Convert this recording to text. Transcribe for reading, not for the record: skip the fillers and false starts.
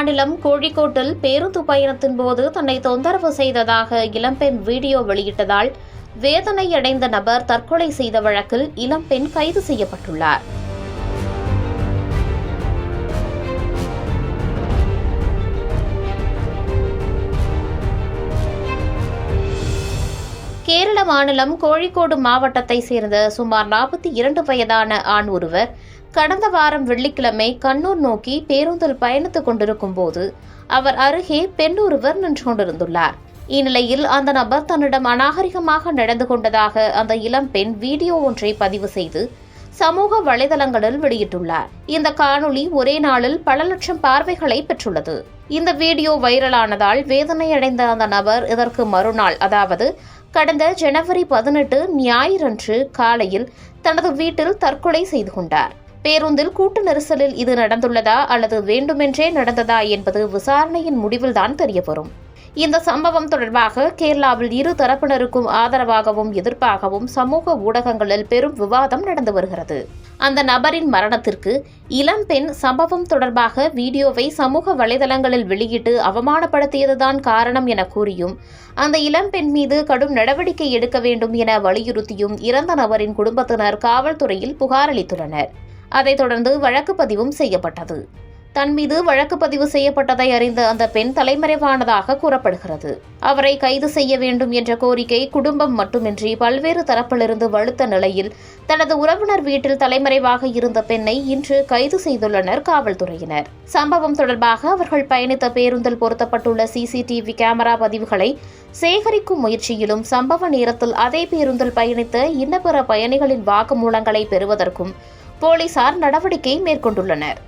மாநிலம் கோழிக்கோட்டில் பேருந்து பயணத்தின் போது தன்னை தொந்தரவு செய்ததாக இளம்பெண் வீடியோ வெளியிட்டதால் வேதனையடைந்த நபர் தற்கொலை செய்த வழக்கில் இளம்பெண் கைது செய்யப்பட்டுள்ளார். கேரள மாநிலம் கோழிக்கோடு மாவட்டத்தைச் சேர்ந்த சுமார் 42 வயதான ஆண் ஒருவர் கடந்த வாரம் வெள்ளிக்கிழமை கண்ணூர் நோக்கி பேருந்தில் பயணித்துக் கொண்டிருக்கும் போது அவர் அருகே பெண் ஒருவர் நின்று கொண்டிருந்துள்ளார். இந்நிலையில் அந்த நபர் தன்னிடம் அநாகரிகமாக நடந்து கொண்டதாக அந்த இளம்பெண் வீடியோ ஒன்றை பதிவு செய்து சமூக வலைதளங்களில் வெளியிட்டுள்ளார். இந்த காணொளி ஒரே நாளில் பல லட்சம் பார்வைகளை பெற்றுள்ளது. இந்த வீடியோ வைரலானதால் வேதனையடைந்த அந்த நபர் இதற்கு மறுநாள், அதாவது கடந்த ஜனவரி 18 ஞாயிறன்று காலையில் தனது வீட்டில் தற்கொலை செய்து கொண்டார். பேருந்தில் கூட்ட நெரிசலில் இது நடந்துள்ளதா அல்லது வேண்டுமென்றே நடந்ததா என்பது விசாரணையின் முடிவில்தான் தெரியவரும். இந்த சம்பவம் தொடர்பாக கேரளாவில் இரு தரப்பினருக்கும் ஆதரவாகவும் எதிர்ப்பாகவும் சமூக ஊடகங்களில் பெரும் விவாதம் நடந்து வருகிறது. அந்த நபரின் மரணத்திற்கு இளம்பெண் சம்பவம் தொடர்பாக வீடியோவை சமூக வலைதளங்களில் வெளியிட்டு அவமானப்படுத்தியதுதான் காரணம் என கூறியும் அந்த இளம்பெண் மீது கடும் நடவடிக்கை எடுக்க வேண்டும் என வலியுறுத்தியும் இறந்த நபரின் குடும்பத்தினர் காவல்துறையில் புகார் அளித்துள்ளனர். அதைத் தொடர்ந்து வழக்கு பதிவும் செய்யப்பட்டது. தன் மீது வழக்கு பதிவு செய்யப்பட்டதை அறிந்த அந்த பெண் தலைமறைவானதாக கூறப்படுகிறது. அவரை கைது செய்ய வேண்டும் என்ற கோரிக்கை குடும்பம் மட்டுமின்றி பல்வேறு தரப்பிலிருந்து வலுத்த நிலையில் தனது உறவினர் வீட்டில் தலைமறைவாக இருந்த பெண்ணை இன்று கைது செய்துள்ளனர் காவல்துறையினர். சம்பவம் தொடர்பாக அவர்கள் பயணித்த பேருந்தில் பொருத்தப்பட்டுள்ள CCTV கேமரா பதிவுகளை சேகரிக்கும் முயற்சியிலும் சம்பவ நேரத்தில் அதே பேருந்தில் பயணித்த இன்ன பிற பயணிகளின் வாக்குமூலங்களை பெறுவதற்கும் போலீசார் நடவடிக்கை மேற்கொண்டுள்ளனர்.